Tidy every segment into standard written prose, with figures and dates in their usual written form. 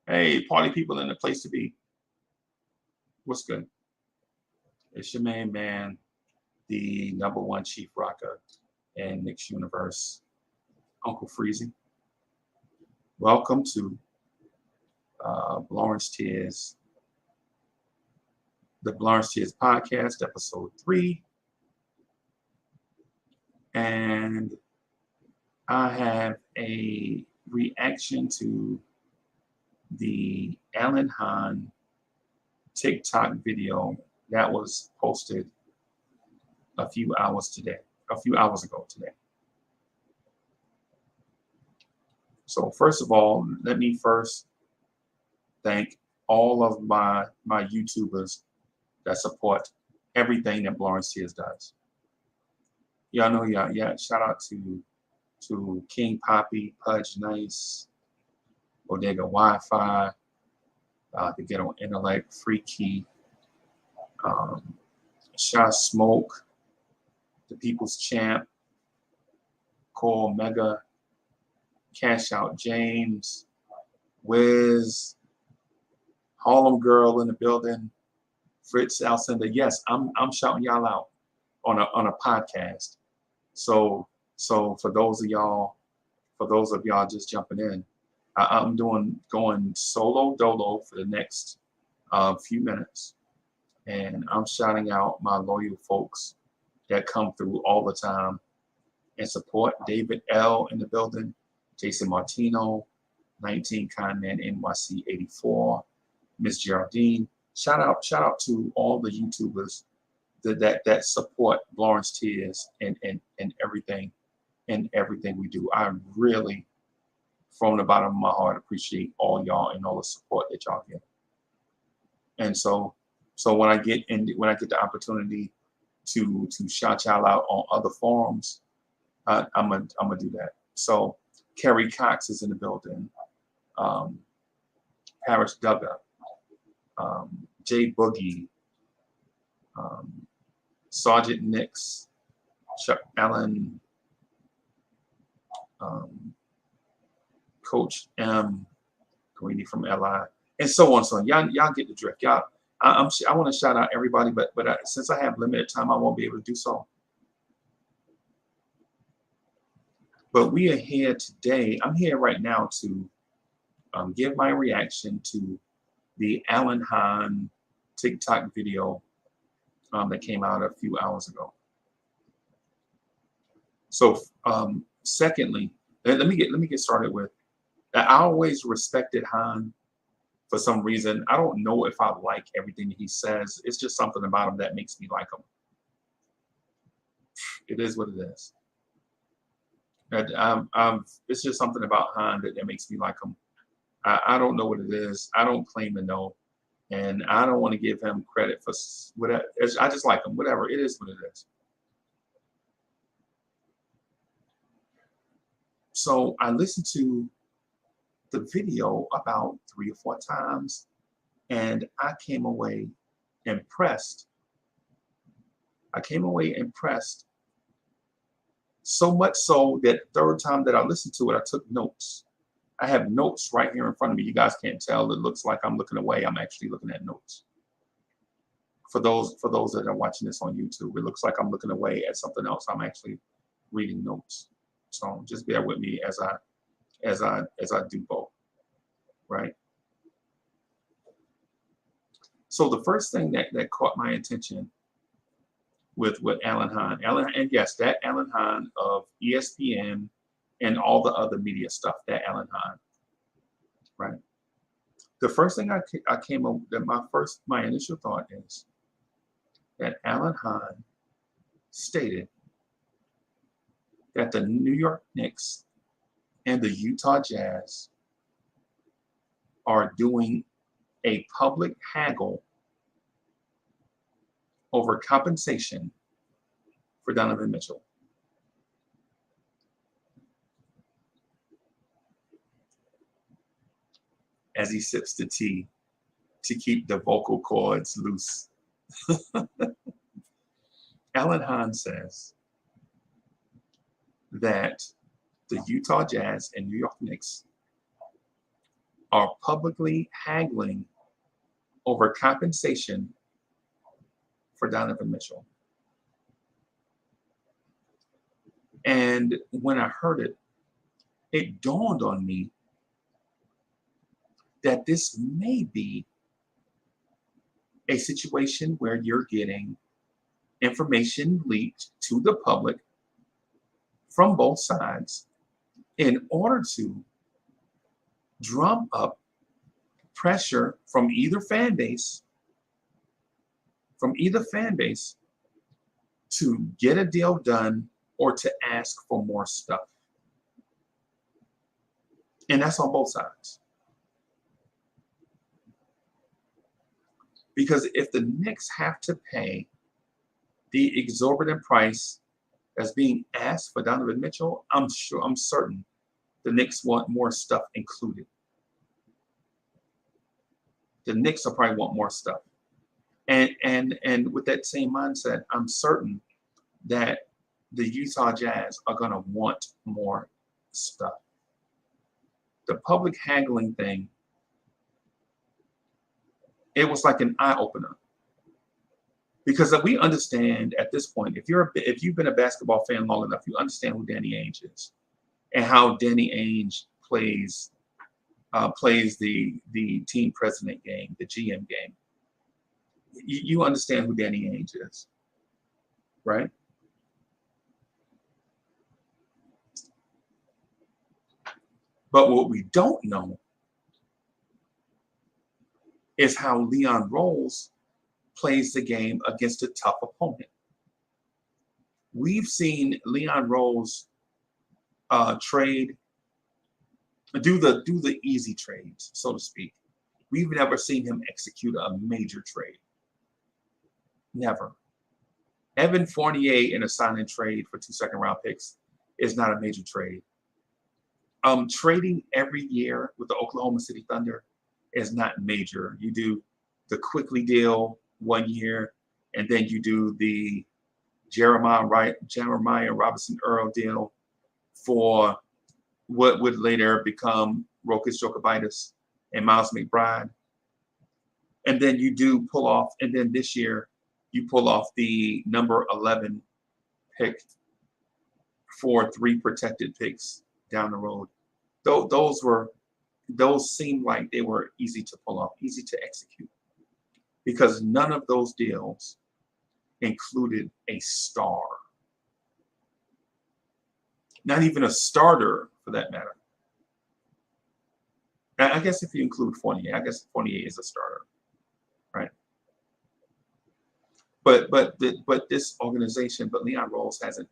Hey, party people in the place to be. What's good? It's your main man, the #1 chief rocker in Knicks universe, Uncle Freezy. Welcome to Blorange Tears, the Blorange Tears podcast, episode 3. And I have a reaction to the Hahn TikTok video that was posted a few hours ago today. So first of all, let me first thank all of my YouTubers that support everything that Blorange Tears does. Y'all know, yeah. Shout out to King Poppy, Pudge Nice, Bodega Wi-Fi, the Ghetto Intellect, Freaky, Shy Smoke, the People's Champ, Cole Mega, Cash Out James, Wiz, Harlem Girl in the building, Fritz Alcindor. Yes, I'm shouting y'all out on a podcast. So for those of y'all just jumping in, I'm going solo dolo for the next few minutes, and I'm shouting out my loyal folks that come through all the time and support. David L in the building, Jason Martino, 19 Conman NYC 84, Miss Geraldine. Shout out to all the YouTubers that support Blorange Tears and everything we do. I really, from the bottom of my heart, appreciate all y'all and all the support that y'all give. And so when I get the opportunity to shout y'all out on other forums, I'm gonna do that. So Kerry Cox is in the building, Paris Duggar, Jay Boogie, Sergeant Nix, Chuck Allen, Coach M, Greeny from LI, and so on. So y'all get the drift. Y'all, I want to shout out everybody, but since I have limited time, I won't be able to do so. But we are here today. I'm here right now to give my reaction to the Hahn TikTok video that came out a few hours ago. So, secondly, let me get started with. I always respected Hahn for some reason. I don't know if I like everything that he says. It's just something about him that makes me like him. It is what it is. It's just something about Hahn that makes me like him. I don't know what it is. I don't claim to know. And I don't want to give him credit for whatever. I just like him. Whatever. It is what it is. So I listened to the video about 3 or 4 times, and I came away impressed. So much so that the third time that I listened to it, I took notes. I have notes right here in front of me. You guys can't tell. It looks like I'm looking away. I'm actually looking at notes. For those that are watching this on YouTube, it looks like I'm looking away at something else. I'm actually reading notes. So just bear with me as I do both. Right. So the first thing that caught my attention with Hahn, and yes, that Hahn of ESPN and all the other media stuff, that Hahn, right? The first thing I came up that my initial thought is that Hahn stated that the New York Knicks and the Utah Jazz are doing a public haggle over compensation for Donovan Mitchell. As he sips the tea to keep the vocal cords loose. Hahn says that the Utah Jazz and New York Knicks are publicly haggling over compensation for Donovan Mitchell. And when I heard it, it dawned on me that this may be a situation where you're getting information leaked to the public from both sides in order to drum up pressure from either fan base to get a deal done or to ask for more stuff. And that's on both sides. Because if the Knicks have to pay the exorbitant price that's being asked for Donovan Mitchell, I'm certain the Knicks want more stuff included. The Knicks will probably want more stuff. And with that same mindset, I'm certain that the Utah Jazz are going to want more stuff. The public haggling thing, it was like an eye-opener. Because we understand at this point, if you've been a basketball fan long enough, you understand who Danny Ainge is and how Danny Ainge plays the team president game, the GM game. You understand who Danny Ainge is, right? But what we don't know is how Leon Rose plays the game against a tough opponent. We've seen Leon Rose do the easy trades, so to speak. We've never seen him execute a major trade. Never. Evan Fournier in a sign-in trade for 2 second-round picks is not a major trade. Trading every year with the Oklahoma City Thunder is not major. You do the Quickly deal 1 year, and then you do the Jeremiah Robinson Earl deal for what would later become Rokas Jokovitis and Miles McBride. And then you do pull off, and then this year you pull off the number 11 pick for 3 protected picks down the road. Those seemed like they were easy to pull off, easy to execute, because none of those deals included a star. Not even a starter, for that matter. I guess if you include Fournier, I guess Fournier is a starter, right? But this organization, but Leon Rose hasn't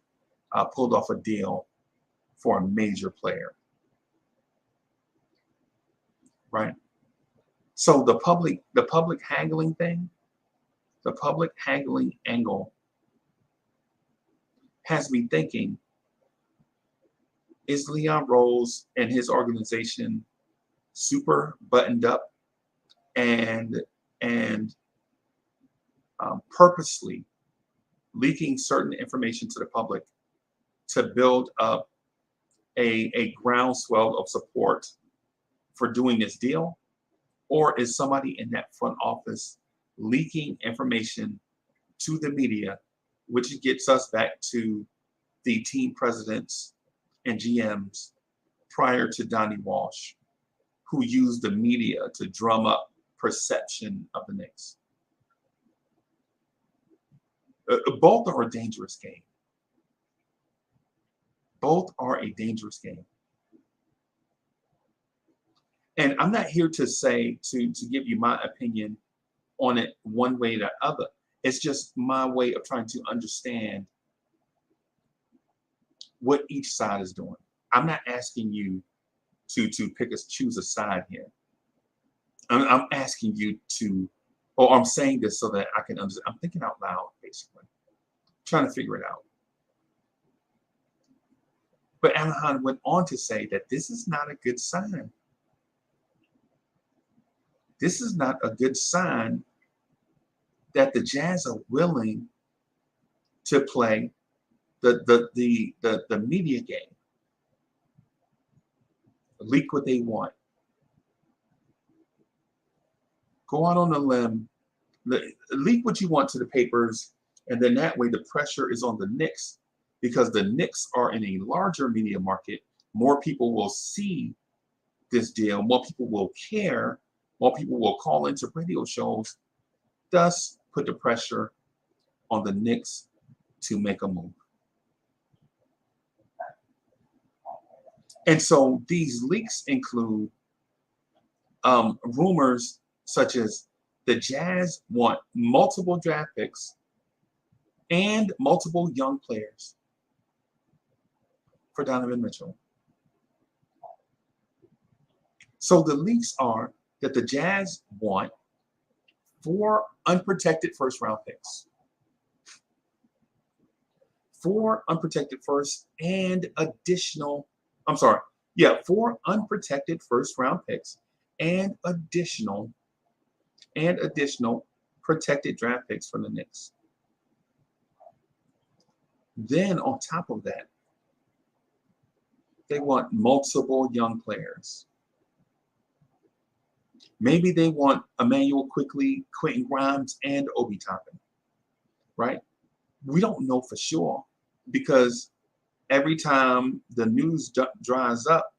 pulled off a deal for a major player, right? So the public haggling thing, the public haggling angle has me thinking, is Leon Rose and his organization super buttoned up and purposely leaking certain information to the public to build up a groundswell of support for doing this deal? Or is somebody in that front office leaking information to the media, which gets us back to the team presidents and GMs prior to Donnie Walsh, who used the media to drum up perception of the Knicks? Both are a dangerous game. Both are a dangerous game. And I'm not here to say, to give you my opinion on it one way or the other. It's just my way of trying to understand what each side is doing. I'm not asking you to choose a side here. I'm asking you to, or I'm saying this so that I can understand. I'm thinking out loud, basically, trying to figure it out. But Hahn went on to say that this is not a good sign. This is not a good sign that the Jazz are willing to play the media game, leak what they want, Go out on a limb, leak what you want to the papers, and then that way the pressure is on the Knicks, because the Knicks are in a larger media market. More people will see this deal, more people will care, more people will call into radio shows, thus put the pressure on the Knicks to make a move. And so these leaks include rumors such as the Jazz want multiple draft picks and multiple young players for Donovan Mitchell. So the leaks are that the Jazz want 4 unprotected first-round picks, 4 unprotected first and additional, 4 unprotected first-round picks and additional protected draft picks from the Knicks. Then on top of that, they want multiple young players. Maybe they want Emmanuel Quickly, Quentin Grimes, and Obi Toppin, right? We don't know for sure, because every time the news dries up,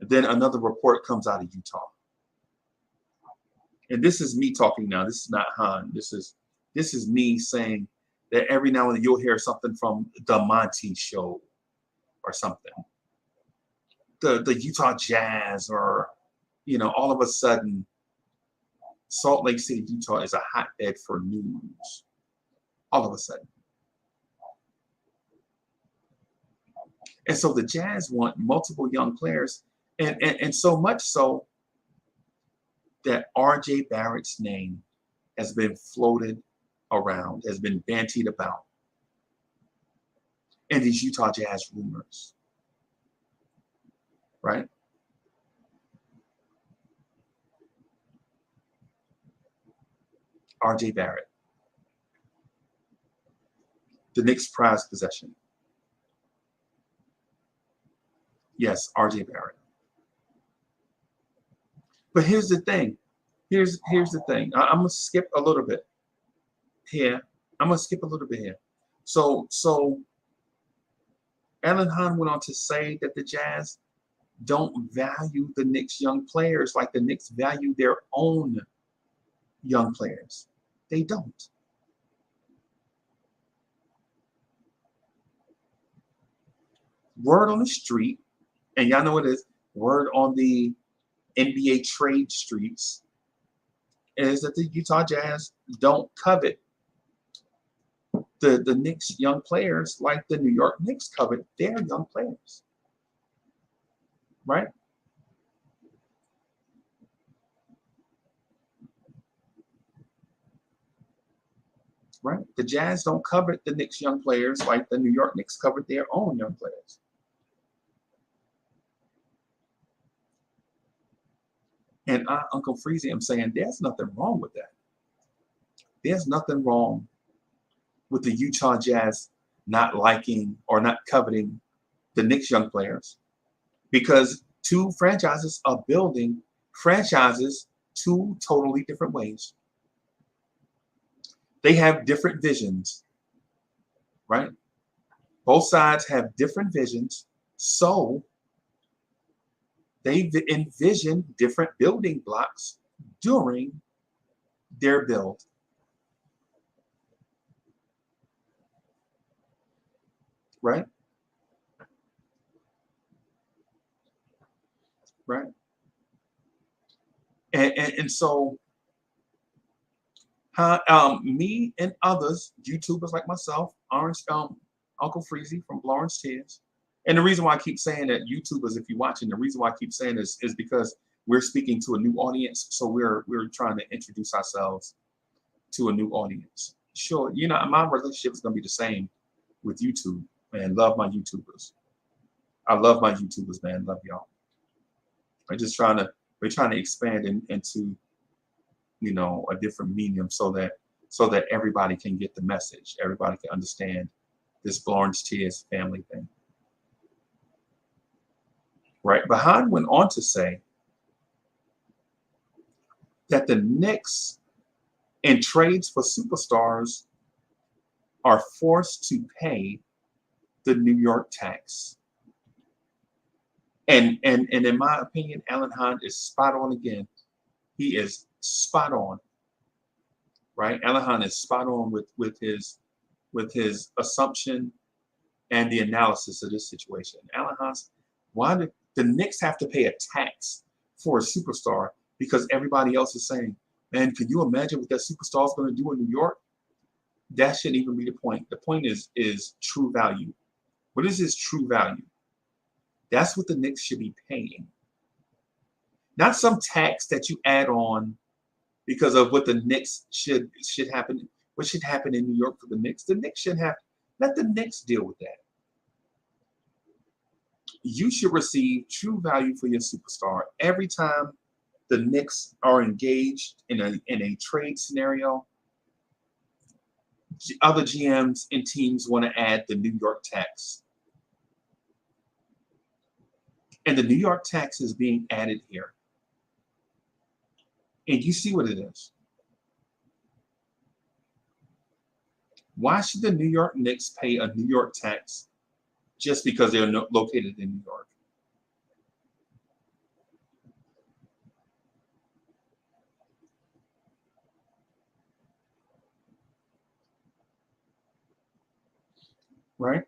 then another report comes out of Utah. And this is me talking now. This is not Hahn. This is me saying that every now and then you'll hear something from the Monty Show or something. The Utah Jazz, or all of a sudden, Salt Lake City, Utah is a hotbed for news. All of a sudden. And so the Jazz want multiple young players, and so much so that RJ Barrett's name has been floated around, has been bantied about in these Utah Jazz rumors, right? RJ Barrett, the Knicks' prized possession. Yes, RJ Barrett. But here's the thing. Here's the thing. I'm gonna skip a little bit here. So Alan Hahn went on to say that the Jazz don't value the Knicks' young players like the Knicks value their own young players. They don't. Word on the street, and y'all know what it is, word on the NBA trade streets, is that the Utah Jazz don't covet the Knicks' young players like the New York Knicks covet their young players. Right? Right? The Jazz don't covet the Knicks' young players like the New York Knicks covet their own young players. And I, Uncle Freezy, am saying there's nothing wrong with that. There's nothing wrong with the Utah Jazz not liking or not coveting the Knicks' young players, because 2 franchises are building franchises 2 totally different ways. They have different visions, right? Both sides have different visions, so they envision different building blocks during their build. Right? Right? And so me and others, YouTubers like myself, Uncle Freezy from Blorange Tears. And the reason why I keep saying that, YouTubers, if you're watching, the reason why I keep saying this is because we're speaking to a new audience. So we're trying to introduce ourselves to a new audience. Sure, my relationship is going to be the same with YouTube, man. Love my YouTubers. I love my YouTubers, man. Love y'all. We're trying to expand into, a different medium so that everybody can get the message. Everybody can understand this Blorange Tears family thing. Right? But Hahn went on to say that the Knicks in trades for superstars are forced to pay the New York tax. And in my opinion, Alan Hahn is spot on again. He is spot on, right? Alan Hahn is spot on with his assumption and the analysis of this situation. Alan Hahn's, why did the Knicks have to pay a tax for a superstar? Because everybody else is saying, man, can you imagine what that superstar is going to do in New York? That shouldn't even be the point. The point is true value. What is his true value? That's what the Knicks should be paying. Not some tax that you add on because of what the Knicks should happen. What should happen in New York for the Knicks? The Knicks should have, let the Knicks deal with that. You should receive true value for your superstar every time the Knicks are engaged in a trade scenario. Other GMs and teams want to add the New York tax. And the New York tax is being added here. And you see what it is. Why should the New York Knicks pay a New York tax just because they're located in New York? Right?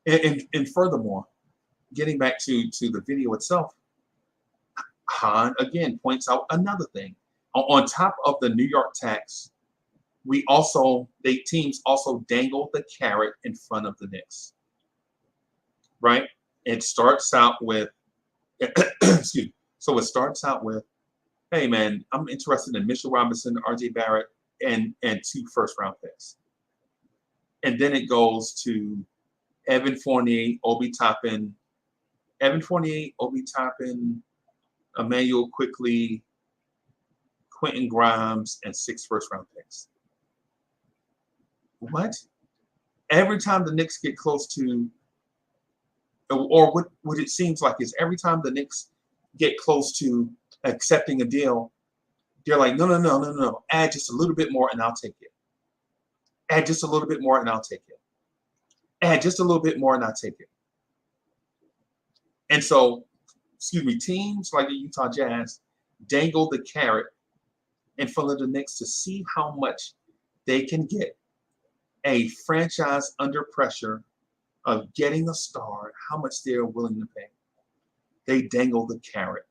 And furthermore, getting back to the video itself, Hahn again points out another thing. On top of the New York tax, teams also dangle the carrot in front of the Knicks. Right? It starts out with excuse me. So it starts out with, hey man, I'm interested in Mitchell Robinson, RJ Barrett, and 2 first-round picks. And then it goes to Evan Fournier, Obi Toppin, Emmanuel Quickly, Quentin Grimes, and 6 first-round picks. What? Every time the Knicks get close to, or what it seems like is every time the Knicks get close to accepting a deal, they're like, no. Add just a little bit more and I'll take it. Add just a little bit more and I'll take it. Add just a little bit more and I'll take it. And so, teams like the Utah Jazz dangle the carrot in front of the Knicks to see how much they can get a franchise under pressure of getting a star, how much they're willing to pay. They dangle the carrot.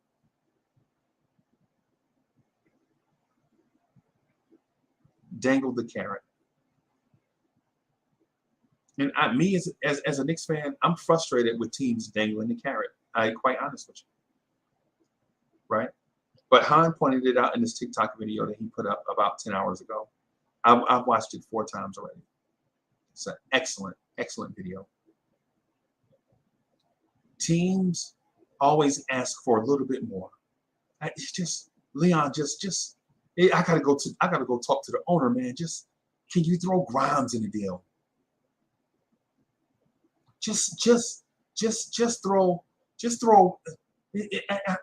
Dangle the carrot. And me as a Knicks fan, I'm frustrated with teams dangling the carrot. I'm quite honest with you. Right? But Hahn pointed it out in this TikTok video that he put up about 10 hours ago. I've watched it 4 times already. It's an excellent video. Teams always ask for a little bit more. It's just Leon, I gotta go talk to the owner, man. Can you throw Grimes in the deal? Just throw.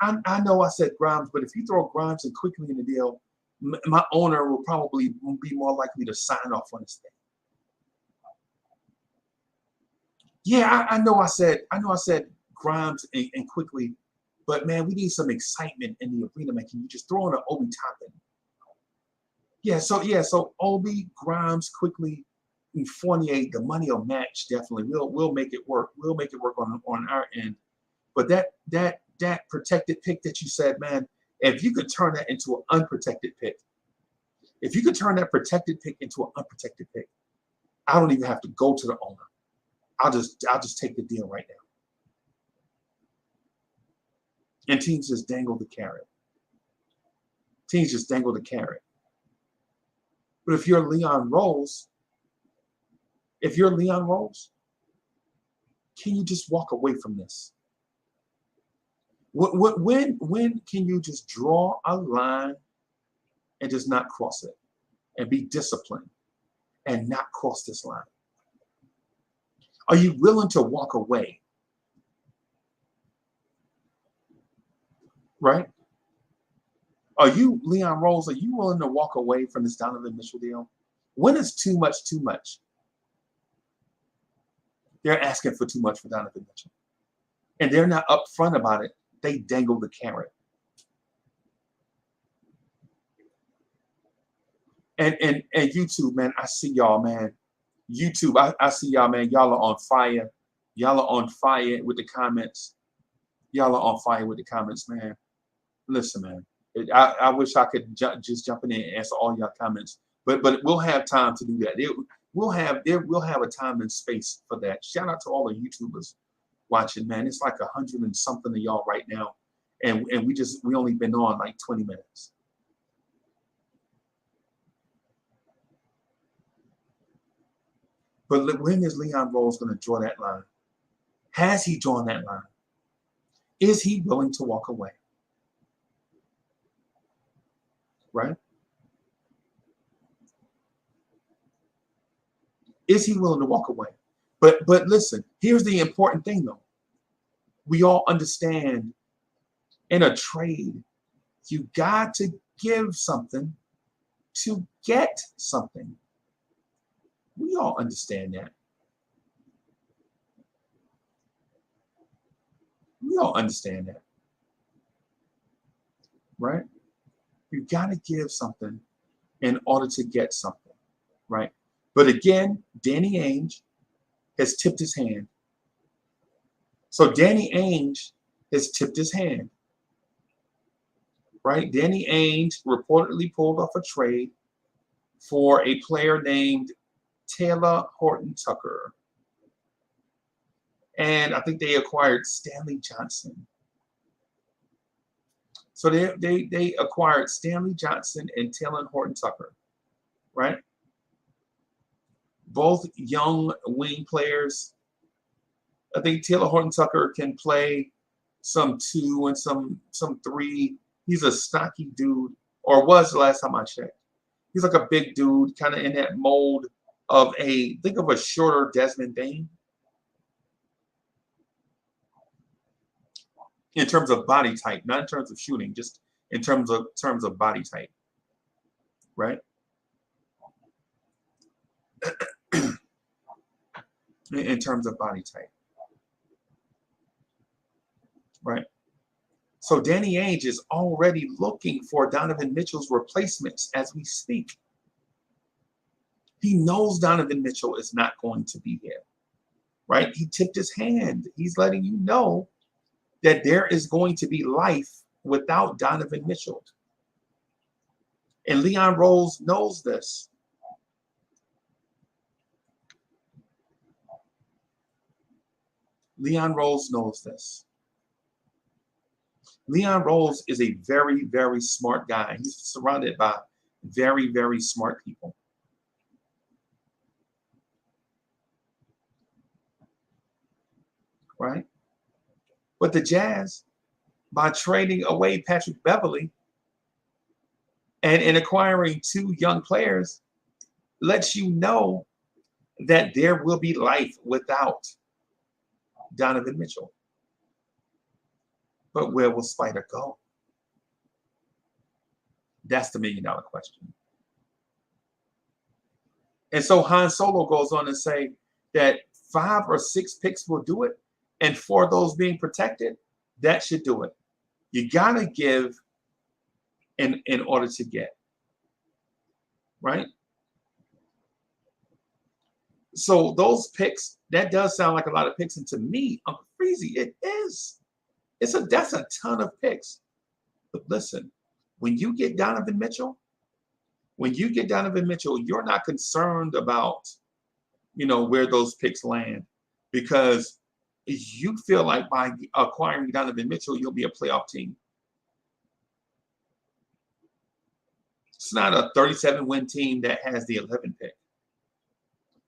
I know I said Grimes, but if you throw Grimes and Quickly in the deal, my owner will probably be more likely to sign off on this thing. Yeah, I know I said Grimes and Quickly, but man, we need some excitement in the arena, man. Can you just throw in an Obi Toppin? Yeah, so Obi, Grimes, Quickly, and Fournier, the money will match definitely. We'll make it work. We'll make it work on our end. But that protected pick that you said, man, if you could turn that into an unprotected pick, if you could turn that protected pick into an unprotected pick, I don't even have to go to the owner. I'll just take the deal right now. And teams just dangle the carrot. But if you're Leon Rose, can you just walk away from this? When can you just draw a line and just not cross it and be disciplined and not cross this line? Are you willing to walk away? Right? Are you, Leon Rose, are you willing to walk away from this Donovan Mitchell deal? When is too much too much? They're asking for too much for Donovan Mitchell. And they're not upfront about it. They dangle the carrot. And YouTube, man, I see y'all, man. YouTube, I see y'all, man. Y'all are on fire. Y'all are on fire with the comments. Y'all are on fire with the comments, man. Listen, man. I wish I could just jump in and answer all y'all comments, but we'll have time to do that. We'll have a time and space for that. Shout out to all the YouTubers watching, man. It's like 100 and something of y'all right now, and we only been on like 20 minutes. But when is Leon Rose going to draw that line? Has he drawn that line? Is he willing to walk away? Right? Is he willing to walk away? But listen, here's the important thing though. We all understand in a trade, you got to give something to get something. We all understand that. We all understand that. Right? You got to give something in order to get something. Right? But again, Danny Ainge has tipped his hand. So Danny Ainge has tipped his hand. Right? Danny Ainge reportedly pulled off a trade for a player named Taylor Horton Tucker. And I think they acquired Stanley Johnson. So they acquired Stanley Johnson and Taylor Horton Tucker, right? Both young wing players. I think Taylor Horton Tucker can play some 2 and some 3. He's a stocky dude, or was the last time I checked. He's like a big dude, kind of in that mold of think of a shorter Desmond Bain. In terms of body type, not in terms of shooting, just in terms of body type, right? In terms of body type, right? So Danny Ainge is already looking for Donovan Mitchell's replacements as we speak. He knows Donovan Mitchell is not going to be here, right? He tipped his hand. He's letting you know that there is going to be life without Donovan Mitchell. And Leon Rose knows this. Leon Rose knows this. Leon Rose is a very, very smart guy. He's surrounded by very, very smart people. Right? But the Jazz, by trading away Patrick Beverley and acquiring 2 young players, lets you know that there will be life without Donovan Mitchell. But where will Spider go? That's the $1 million question. And so Han Solo goes on to say that 5 or 6 picks will do it. And 4 of those being protected, that should do it. You got to give in order to get. Right? So those picks, that does sound like a lot of picks. And to me, Uncle Freezy, it is. That's a ton of picks. But listen, when you get Donovan Mitchell, you're not concerned about, where those picks land, because you feel like by acquiring Donovan Mitchell, you'll be a playoff team. It's not a 37-win team that has the 11 pick.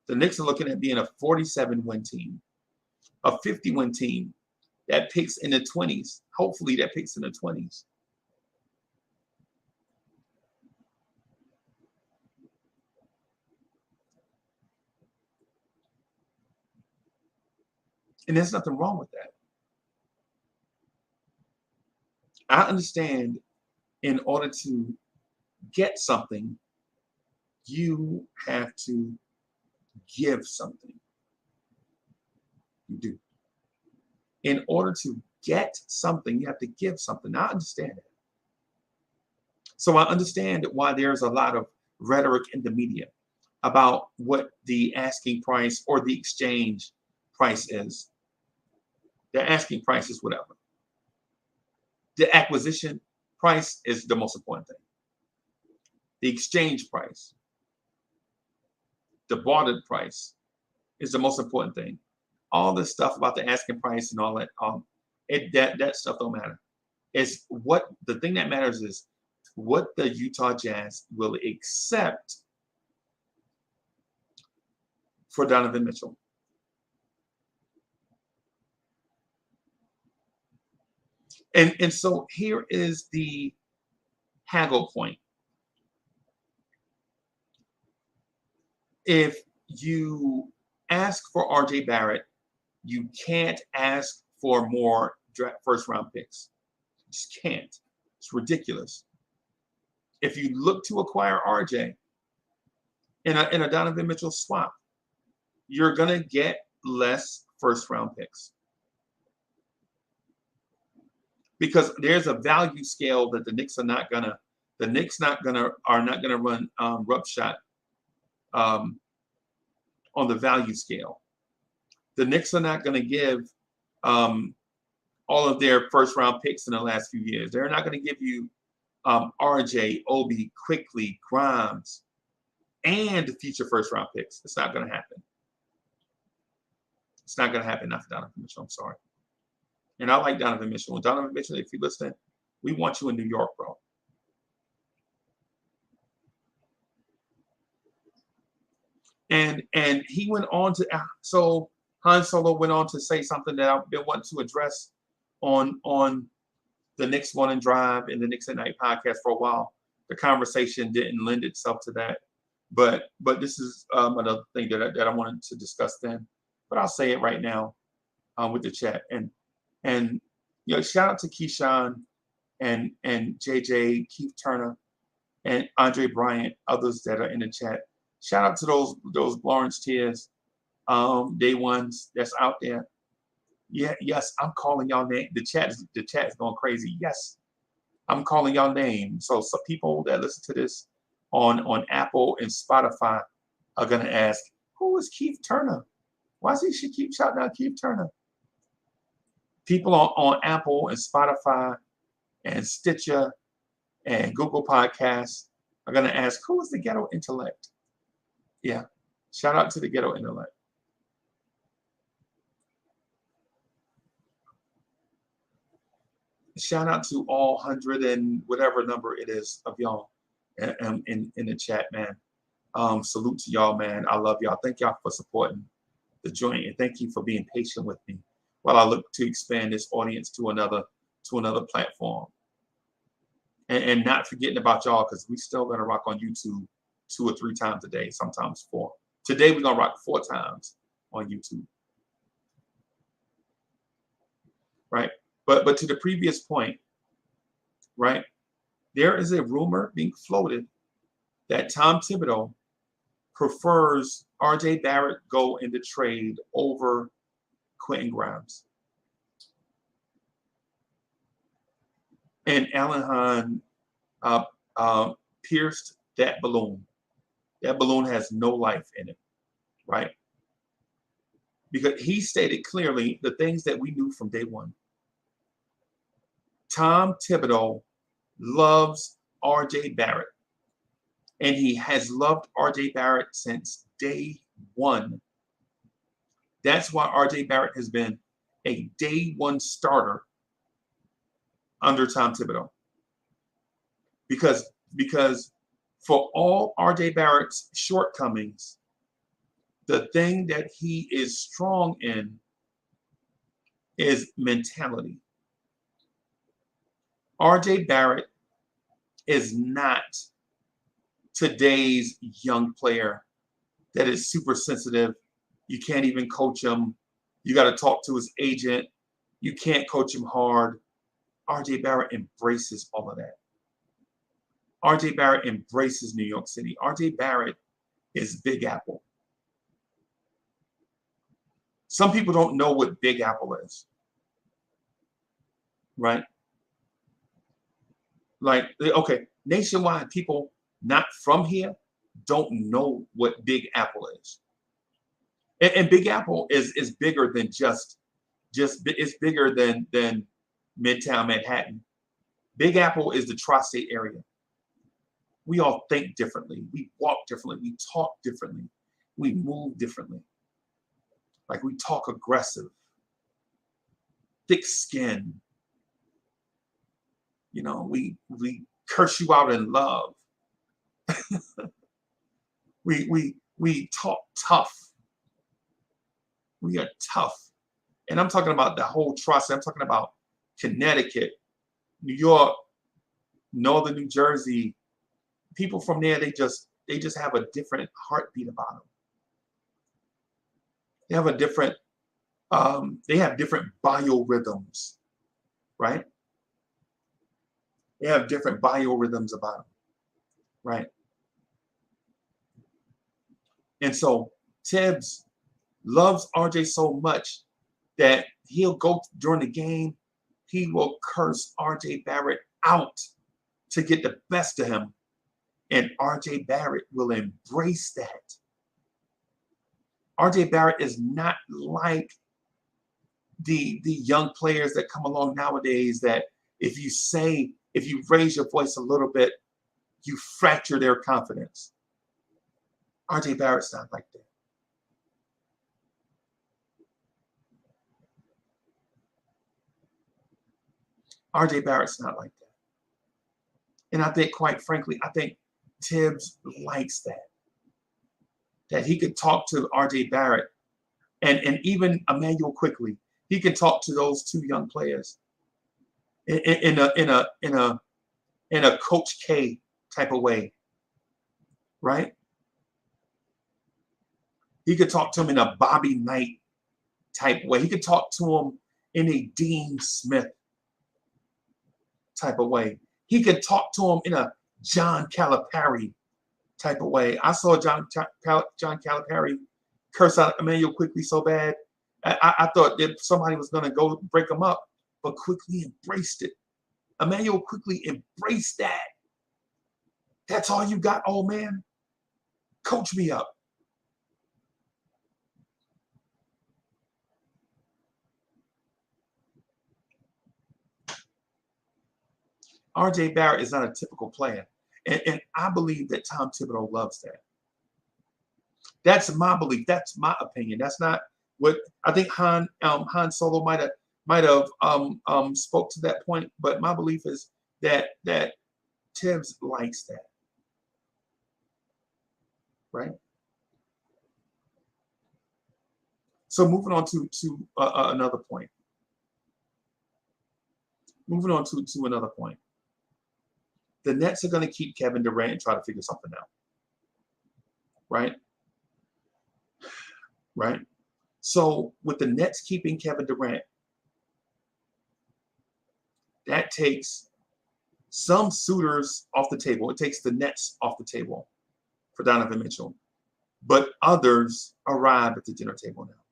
The Knicks are looking at being a 47-win team, a 50-win team that picks in the 20s. Hopefully that picks in the 20s. And there's nothing wrong with that. I understand in order to get something, you have to give something. You do. In order to get something, you have to give something. Now, I understand it. So I understand why there's a lot of rhetoric in the media about what the asking price or the exchange price is. The asking price is whatever. The acquisition price is the most important thing. The exchange price, the bartered price, is the most important thing. All this stuff about the asking price and all that, that stuff don't matter. It's what the thing that matters is what the Utah Jazz will accept for Donovan Mitchell. And so here is the haggle point. If you ask for RJ Barrett, you can't ask for more first round picks. You just can't. It's ridiculous. If you look to acquire RJ in a Donovan Mitchell swap, you're gonna get less first round picks. Because there's a value scale that the Knicks are not gonna run roughshod on the value scale. The Knicks are not gonna give all of their first round picks in the last few years. They're not gonna give you RJ, Obi, Quickly, Grimes, and future first round picks. It's not gonna happen. It's not gonna happen, not for Donovan Mitchell. I'm sorry. And I like Donovan Mitchell. And Donovan Mitchell, if you're listening, we want you in New York, bro. And he went on to, so Han Solo went on to say something that I've been wanting to address on the Knicks Morning Drive and the Knicks at Night podcast for a while. The conversation didn't lend itself to that. But this is another thing that I wanted to discuss then. But I'll say it right now with the chat. And you know, shout out to Keyshawn and JJ, Keith Turner, and Andre Bryant, others that are in the chat. Shout out to those Blorange Tears, day ones that's out there. Yeah, yes, I'm calling y'all name. The chat is going crazy. Yes, I'm calling y'all name. So some people that listen to this on Apple and Spotify are gonna ask, who is Keith Turner? Why does she keep shouting out Keith Turner? People on Apple and Spotify and Stitcher and Google Podcasts are going to ask, who is the ghetto intellect? Yeah. Shout out to the ghetto intellect. Shout out to all 100 and whatever number it is of y'all in the chat, man. Salute to y'all, man. I love y'all. Thank y'all for supporting the joint, and thank you for being patient with me while I look to expand this audience to another platform. And not forgetting about y'all, because we still gonna rock on YouTube 2 or 3 times a day, sometimes 4. Today we're gonna rock 4 times on YouTube. Right? But to the previous point, right? There is a rumor being floated that Tom Thibodeau prefers RJ Barrett go in the trade over Quentin Grimes. And Alan Hahn pierced that balloon. That balloon has no life in it, right? Because he stated clearly the things that we knew from day one. Tom Thibodeau loves RJ Barrett. And he has loved RJ Barrett since day one. That's why RJ Barrett has been a day one starter under Tom Thibodeau. Because for all RJ Barrett's shortcomings, the thing that he is strong in is mentality. RJ Barrett is not today's young player that is super sensitive. You can't even coach him. You got to talk to his agent. You can't coach him hard. RJ Barrett embraces all of that. RJ Barrett embraces New York City. RJ Barrett is Big Apple. Some people don't know what Big Apple is, right? Like, okay, nationwide, people not from here don't know what Big Apple is. And Big Apple is bigger than just it's bigger than Midtown Manhattan. Big Apple is the tri-state area. We all think differently. We walk differently. We talk differently. We move differently. Like, we talk aggressive, thick skin. You know, we curse you out in love. we talk tough. We are tough. And I'm talking about the whole tri-state. I'm talking about Connecticut, New York, Northern New Jersey. People from there, they just have a different heartbeat about them. They have a different, they have different biorhythms, right? They have different biorhythms about them, right? And so Tibbs loves RJ so much that he'll go during the game, he will curse RJ Barrett out to get the best of him. And RJ Barrett will embrace that. RJ Barrett is not like the young players that come along nowadays that if you raise your voice a little bit, you fracture their confidence. RJ Barrett's not like that. RJ Barrett's not like that. And I think, quite frankly, I think Tibbs likes that. That he could talk to RJ Barrett and even Emmanuel Quickly. He can talk to those two young players in a Coach K type of way, right? He could talk to him in a Bobby Knight type way. He could talk to him in a Dean Smith type of way. He could talk to him in a John Calipari type of way. I saw John Calipari curse out Emmanuel Quickly so bad. I thought that somebody was going to go break him up, but Quickly embraced it. Emmanuel Quickly embraced that. That's all you got, old man? Coach me up. RJ Barrett is not a typical player. And I believe that Tom Thibodeau loves that. That's my belief. That's my opinion. That's not what I think Han Solo might have spoke to that point, but my belief is that Tibbs likes that. Right? So moving on to another point. Moving on to another point. The Nets are going to keep Kevin Durant and try to figure something out. Right? Right? So with the Nets keeping Kevin Durant, that takes some suitors off the table. It takes the Nets off the table for Donovan Mitchell. But others arrive at the dinner table now.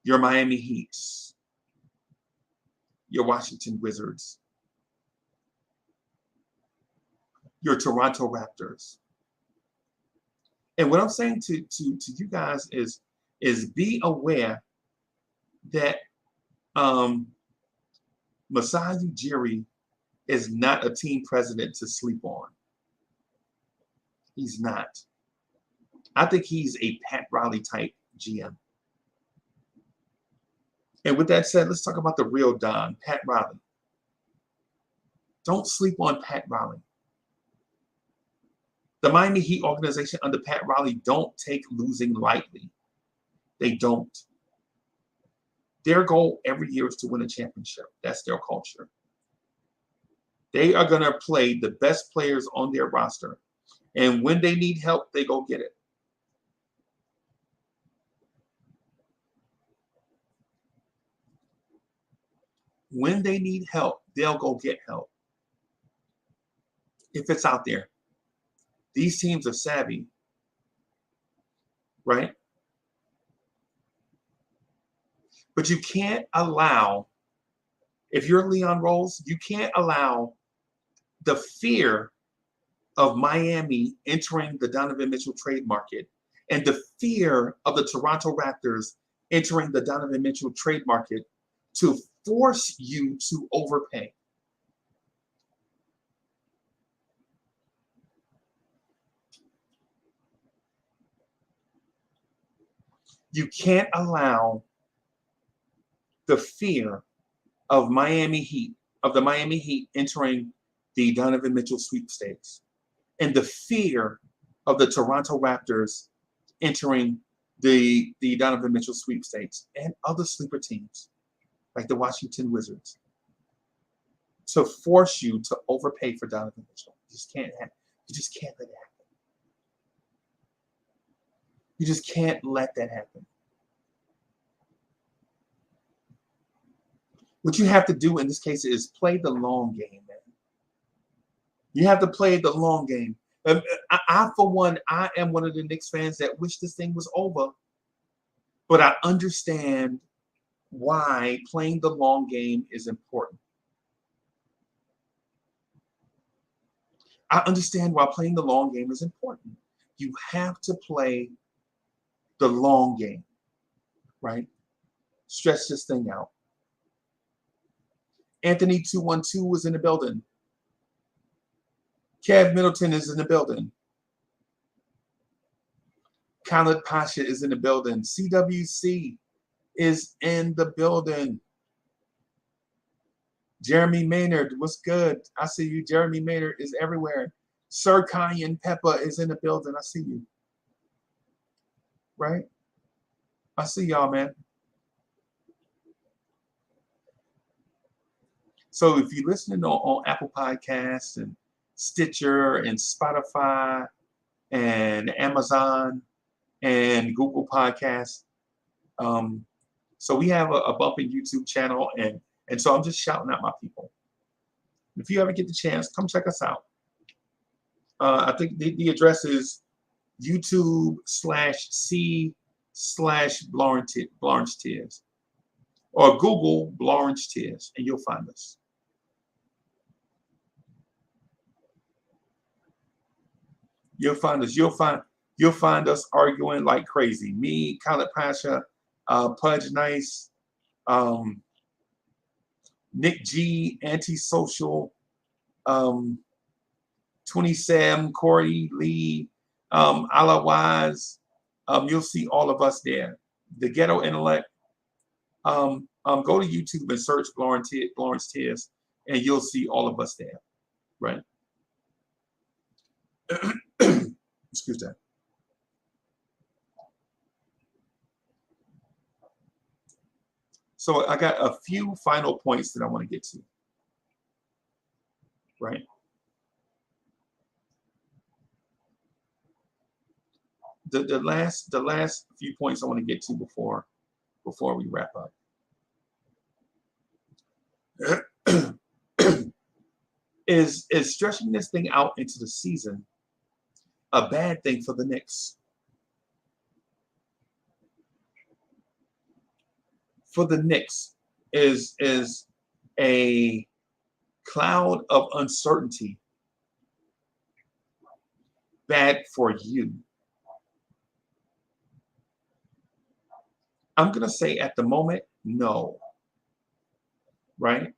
Your Miami Heat, your Washington Wizards, your Toronto Raptors. And what I'm saying to you guys is be aware that Masai Ujiri is not a team president to sleep on. He's not. I think he's a Pat Riley type GM. And with that said, let's talk about the real Don, Pat Riley. Don't sleep on Pat Riley. The Miami Heat organization under Pat Riley don't take losing lightly. They don't. Their goal every year is to win a championship. That's their culture. They are going to play the best players on their roster. And when they need help, they go get it. When they need help, they'll go get help. if it's out there. These teams are savvy, right? But you can't allow, if you're Leon Rose, you can't allow the fear of Miami entering the Donovan Mitchell trade market and the fear of the Toronto Raptors entering the Donovan Mitchell trade market to force you to overpay. You can't allow the fear of the Miami Heat entering the Donovan Mitchell sweepstakes and the fear of the Toronto Raptors entering the Donovan Mitchell sweepstakes and other sleeper teams like the Washington Wizards to force you to overpay for Donovan Mitchell. You just can't let it happen. You just can't let that happen. What you have to do in this case is play the long game, man. You have to play the long game. I, for one, I am one of the Knicks fans that wish this thing was over. But I understand why playing the long game is important. I understand why playing the long game is important. You have to play the long game, right? Stretch this thing out. Anthony 212 is in the building. Kev Middleton is in the building. Khaled Pasha is in the building. CWC is in the building. Jeremy Maynard, what's good? I see you. Jeremy Maynard is everywhere. Sir Cayenne Pepper is in the building. I see you. Right? I see y'all, man. So if you're listening on Apple Podcasts and Stitcher and Spotify and Amazon and Google Podcasts, so we have a bumping YouTube channel, and so I'm just shouting out my people. If you ever get the chance, come check us out. I think the address is YouTube/C/Blorange Tears, or Google Blorange Tears, and you'll find us. You'll find us. You'll find us arguing like crazy. Me, Khaled Pasha, Pudge Nice, Nick G, Antisocial, 27, Corey Lee, Ala Wise. You'll see all of us there. The Ghetto Intellect. Go to YouTube and search Blorange Tears, and you'll see all of us there. Right? Excuse that. So I got a few final points that I want to get to. Right? The last few points I want to get to before we wrap up. Is stretching this thing out into the season a bad thing for the Knicks? For the Knicks, is a cloud of uncertainty bad for you? I'm going to say at the moment, no. Right?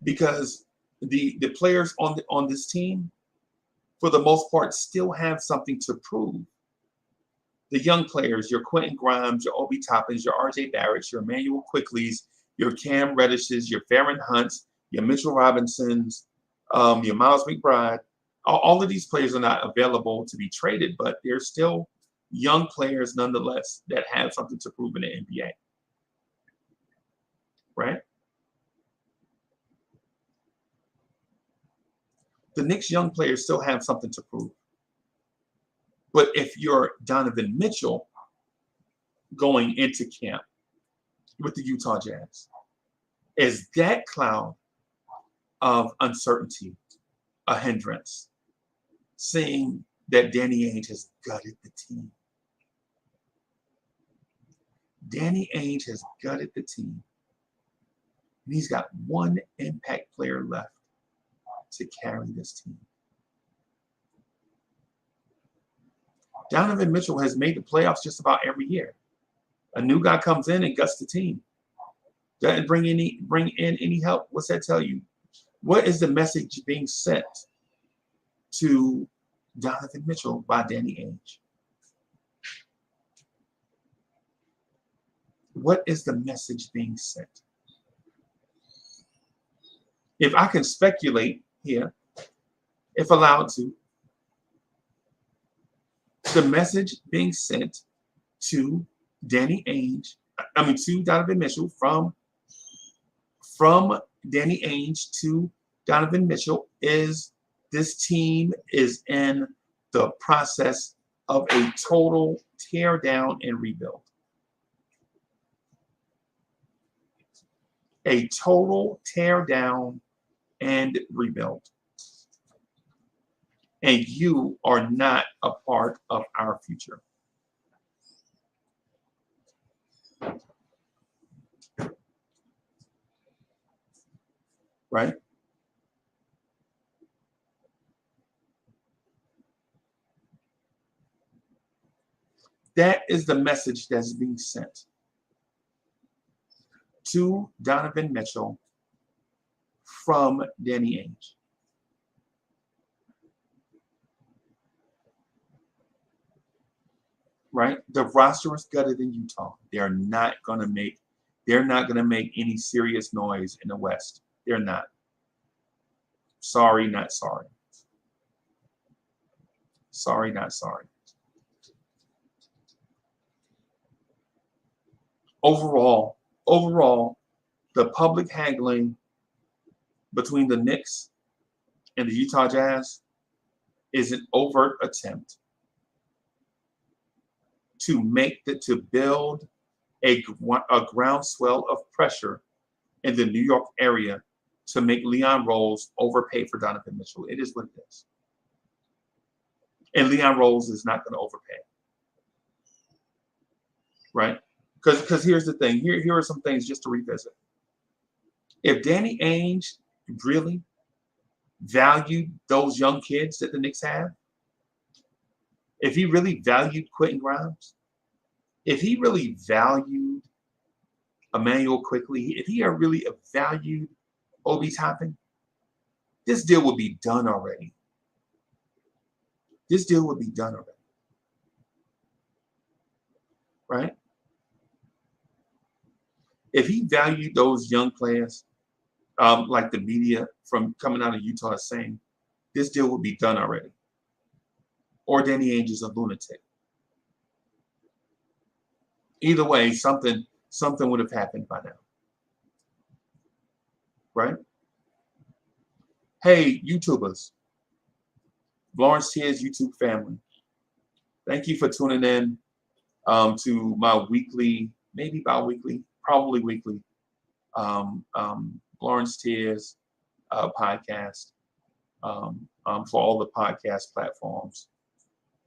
Because the players on this team, for the most part, still have something to prove. The young players, your Quentin Grimes, your Obi Toppins, your RJ Barretts, your Emmanuel Quickleys, your Cam Reddishes, your Farron Hunts, your Mitchell Robinsons, your Miles McBride. All of these players are not available to be traded, but they're still young players nonetheless that have something to prove in the NBA. Right? The Knicks young players still have something to prove. But if you're Donovan Mitchell going into camp with the Utah Jazz, is that cloud of uncertainty a hindrance, seeing that Danny Ainge has gutted the team. Danny Ainge has gutted the team. And he's got one impact player left to carry this team. Donovan Mitchell has made the playoffs just about every year. A new guy comes in and guts the team. Doesn't bring in any help. What's that tell you? What is the message being sent to Donovan Mitchell by Danny Ainge? What is the message being sent? If I can speculate here, if allowed to, the message being sent to Danny Ainge, to Donovan Mitchell from Danny Ainge to Donovan Mitchell is this team is in the process of a total tear down and rebuild. A total tear down and rebuild. And you are not a part of our future. Right? That is the message that's being sent to Donovan Mitchell from Danny Ainge. Right? The roster is gutted in Utah. They're not going to make any serious noise in the West. They're not. Sorry, not sorry. Sorry, not sorry. Overall, the public haggling between the Knicks and the Utah Jazz is an overt attempt to build a groundswell of pressure in the New York area to make Leon Rose overpay for Donovan Mitchell. It is what it is. And Leon Rose is not going to overpay. Right? Because here's the thing. Here are some things just to revisit. If Danny Ainge really valued those young kids that the Knicks have, if he really valued Quentin Grimes, if he really valued Emmanuel Quickly, if he really valued Obi Toppin, this deal would be done already. This deal would be done already. Right? If he valued those young players, like the media from coming out of Utah is saying, this deal would be done already. Or Danny Ainge is a lunatic. Either way, something would have happened by now. Right? Hey, YouTubers, Blorange Tears YouTube family, thank you for tuning in to my weekly, maybe bi-weekly, probably weekly, Blorange Tears podcast for all the podcast platforms.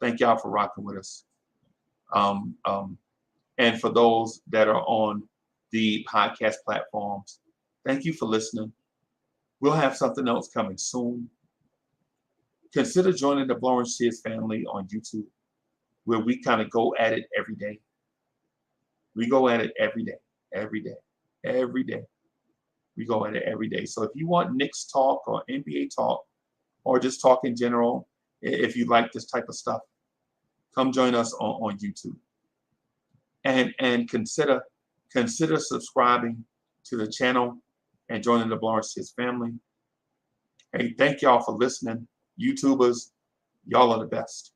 Thank y'all for rocking with us. And for those that are on the podcast platforms, thank you for listening. We'll have something else coming soon. Consider joining the Blorange Tears family on YouTube, where we kind of go at it every day. We go at it every day, every day, every day. We go at it every day. So if you want Knicks talk or NBA talk, or just talk in general, if you like this type of stuff, come join us on YouTube. And consider subscribing to the channel and joining the Blorange Tears family. Hey, thank y'all for listening. YouTubers, y'all are the best.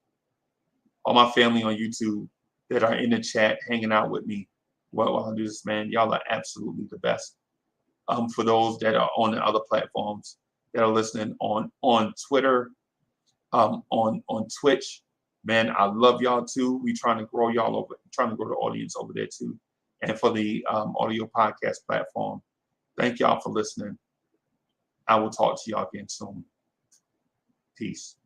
All my family on YouTube that are in the chat hanging out with me while I do this, man, y'all are absolutely the best. For those that are on the other platforms that are listening on Twitter, on Twitch, man, I love y'all too. We trying to grow y'all over, trying to grow the audience over there too. And for the audio podcast platform, thank y'all for listening. I will talk to y'all again soon. Peace.